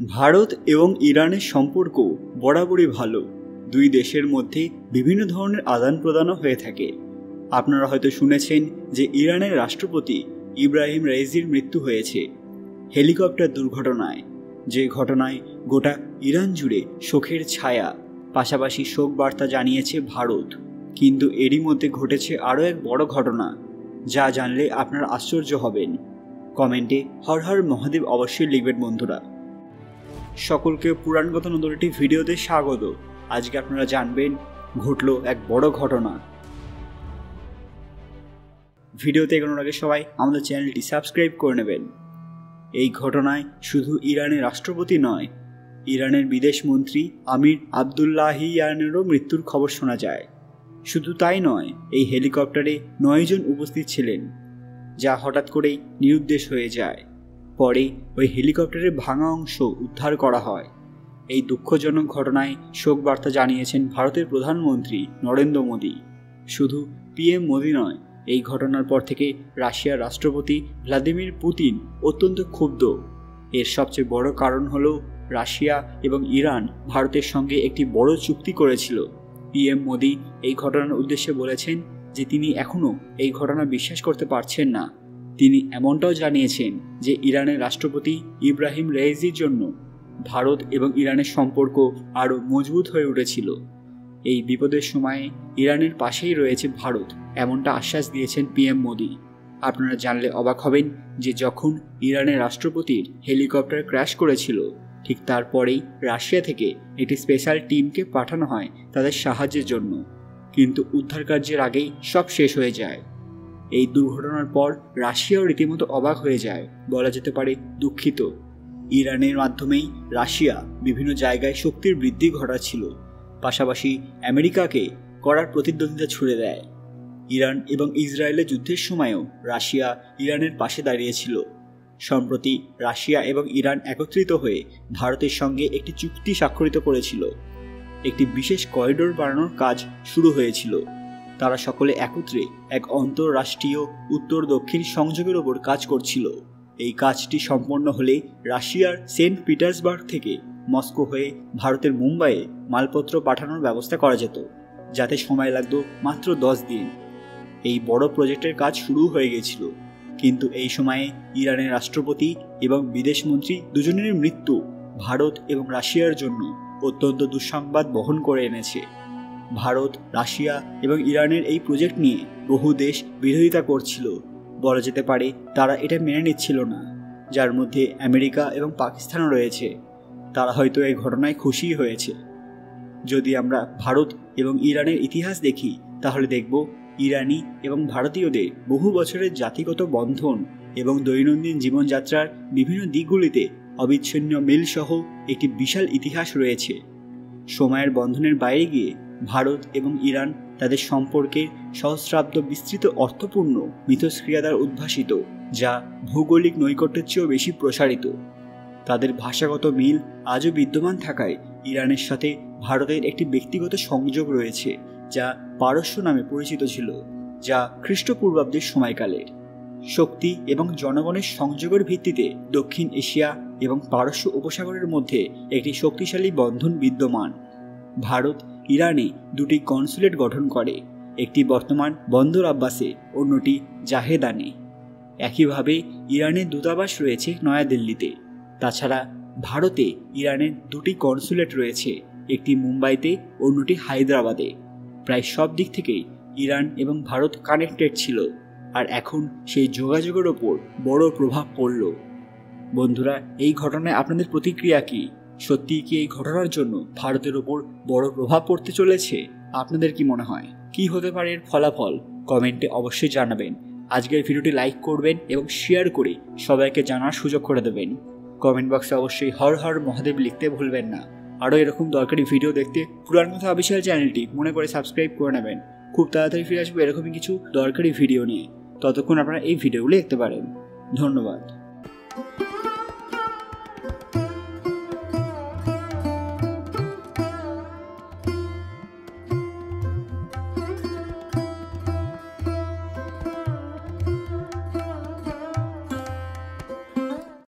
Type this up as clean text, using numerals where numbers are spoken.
ভারত এবং ইরানের সম্পর্ক বরাবরই ভালো। দুই দেশের মধ্যে বিভিন্ন ধরনের আদান প্রদানও হয়ে থাকে। আপনারা হয়তো শুনেছেন যে ইরানের রাষ্ট্রপতি ইব্রাহিম রাইজির মৃত্যু হয়েছে হেলিকপ্টার দুর্ঘটনায়, যে ঘটনায় গোটা ইরান জুড়ে শোকের ছায়া, পাশাপাশি শোক বার্তা জানিয়েছে ভারত। কিন্তু এরই মধ্যে ঘটেছে আরও এক বড় ঘটনা, যা জানলে আপনারা আশ্চর্য হবেন। কমেন্টে হর হর মহাদেব অবশ্যই লিখবেন বন্ধুরা। সকলকে পুরাণগত নতুন একটি ভিডিওতে স্বাগত। আজকে আপনারা জানবেন ঘটল এক বড় ঘটনা। ভিডিওতে এগোনোর আগে সবাই আমাদের চ্যানেলটি সাবস্ক্রাইব করে নেবেন। এই ঘটনায় শুধু ইরানের রাষ্ট্রপতি নয়, ইরানের বিদেশ মন্ত্রী আমির আবদুল্লাহিয়ানেরও মৃত্যুর খবর শোনা যায়। শুধু তাই নয়, এই হেলিকপ্টারে 9 জন উপস্থিত ছিলেন, যা হঠাৎ করেই নিরুদ্দেশ হয়ে যায়। পরে ওই হেলিকপ্টারের ভাঙা অংশ উদ্ধার করা হয়। এই দুঃখজনক ঘটনায় শোক বার্তা জানিয়েছেন ভারতের প্রধানমন্ত্রী নরেন্দ্র মোদী। শুধু পিএম মোদী নয়, এই ঘটনার পর থেকে রাশিয়ার রাষ্ট্রপতি ভ্লাদিমির পুতিন অত্যন্ত ক্ষুব্ধ। এর সবচেয়ে বড় কারণ হল রাশিয়া এবং ইরান ভারতের সঙ্গে একটি বড় চুক্তি করেছিল। পিএম মোদী এই ঘটনার উদ্দেশ্যে বলেছেন যে তিনি এখনও এই ঘটনা বিশ্বাস করতে পারছেন না। তিনি এমনটাও জানিয়েছেন যে ইরানের রাষ্ট্রপতি ইব্রাহিম রাইজির জন্য ভারত এবং ইরানের সম্পর্ক আরও মজবুত হয়ে উঠেছিল। এই বিপদের সময়ে ইরানের পাশেই রয়েছে ভারত, এমনটা আশ্বাস দিয়েছেন পিএম মোদী। আপনারা জানলে অবাক হবেন যে যখন ইরানের রাষ্ট্রপতির হেলিকপ্টার ক্র্যাশ করেছিল, ঠিক তারপরেই রাশিয়া থেকে একটি স্পেশাল টিমকে পাঠানো হয় তাদের সাহায্যের জন্য। কিন্তু উদ্ধার কার্যের আগেই সব শেষ হয়ে যায়। এই দুর্ঘটনার পর রাশিয়াও রীতিমতো অবাক হয়ে যায়, বলা যেতে পারে দুঃখিত। ইরানের মাধ্যমেই রাশিয়া বিভিন্ন জায়গায় শক্তির বৃদ্ধি ঘটাচ্ছিল, পাশাপাশি আমেরিকাকে কড়া প্রতিদ্বন্দ্বিতা ছুড়ে দেয়। ইরান এবং ইসরায়েলের যুদ্ধের সময়ও রাশিয়া ইরানের পাশে দাঁড়িয়েছিল। সম্প্রতি রাশিয়া এবং ইরান একত্রিত হয়ে ভারতের সঙ্গে একটি চুক্তি স্বাক্ষরিত করেছিল। একটি বিশেষ করিডোর বানানোর কাজ শুরু হয়েছিল। তারা সকলে একত্রে এক আন্তঃরাষ্ট্রীয় উত্তর দক্ষিণ সংযোগের ওপর কাজ করছিল। এই কাজটি সম্পন্ন হলে রাশিয়ার সেন্ট পিটার্সবার্গ থেকে মস্কো হয়ে ভারতের মুম্বাইয়ে মালপত্র পাঠানোর ব্যবস্থা করা যেত, যাতে সময় লাগতো মাত্র 10 দিন। এই বড় প্রজেক্টের কাজ শুরু হয়ে গেছিল, কিন্তু এই সময়ে ইরানের রাষ্ট্রপতি এবং বিদেশমন্ত্রী দুজনেরই মৃত্যু ভারত এবং রাশিয়ার জন্য অত্যন্ত দুঃসংবাদ বহন করে এনেছে। ভারত, রাশিয়া এবং ইরানের এই প্রজেক্ট নিয়ে বহু দেশ বিরোধিতা করছিল। বলা যেতে পারে তারা এটা মেনে নিচ্ছিল না, যার মধ্যে আমেরিকা এবং পাকিস্তানও রয়েছে। তারা হয়তো এই ঘটনায় খুশি হয়েছে। যদি আমরা ভারত এবং ইরানের ইতিহাস দেখি, তাহলে দেখব ইরানি এবং ভারতীয়দের বহু বছরের জাতিগত বন্ধন এবং দৈনন্দিন জীবনযাত্রার বিভিন্ন দিকগুলিতে অবিচ্ছিন্ন মিল সহ একটি বিশাল ইতিহাস রয়েছে। সময়ের বন্ধনের বাইরে গিয়ে ভারত এবং ইরান তাদের সম্পর্কের সহস্রাব্দ বিস্তৃত অর্থপূর্ণ মিথস্ক্রিয়া দ্বারা উদ্ভাসিত, যা ভৌগোলিক নৈকট্যের চেয়েও বেশি প্রসারিত। তাদের ভাষাগত মিল আজও বিদ্যমান থাকায় ইরানের সাথে ভারতের একটি ব্যক্তিগত সংযোগ রয়েছে, যা পারস্য নামে পরিচিত ছিল, যা খ্রিস্টপূর্বাব্দের সময়কালের। শক্তি এবং জনগণের সংযোগের ভিত্তিতে দক্ষিণ এশিয়া এবং পারস্য উপসাগরের মধ্যে একটি শক্তিশালী বন্ধন বিদ্যমান। ভারত ইরানে 2টি কনসুলেট গঠন করে, একটি বর্তমান বন্দর আব্বাসে, অন্যটি জাহেদানে। একইভাবে ইরানের দূতাবাস রয়েছে নয়াদিল্লিতে। তাছাড়া ভারতে ইরানের 2টি কনসুলেট রয়েছে, একটি মুম্বাইতে, অন্যটি হায়দ্রাবাদে। প্রায় সব দিক থেকেই ইরান এবং ভারত কানেক্টেড ছিল, আর এখন সেই যোগাযোগের ওপর বড় প্রভাব পড়ল। বন্ধুরা, এই ঘটনায় আপনাদের প্রতিক্রিয়া কি? সত্যিই কি এই ঘটনার জন্য ভারতের ওপর বড় প্রভাব পড়তে চলেছে? আপনাদের কি মনে হয়? কি হতে পারে এর ফলাফল? কমেন্টে অবশ্যই জানাবেন। আজকের ভিডিওটি লাইক করবেন এবং শেয়ার করে সবাইকে জানার সুযোগ করে দেবেন। কমেন্ট বক্সে অবশ্যই হর হর মহাদেব লিখতে ভুলবেন না। আরও এরকম দরকারি ভিডিও দেখতে পুরাণকথা অফিসিয়াল চ্যানেলটি মনে করে সাবস্ক্রাইব করে নেবেন। খুব তাড়াতাড়ি ফিরে আসবো এরকমই কিছু দরকারি ভিডিও নিয়ে। ততক্ষণ আপনারা এই ভিডিওগুলো দেখতে পারেন। ধন্যবাদ।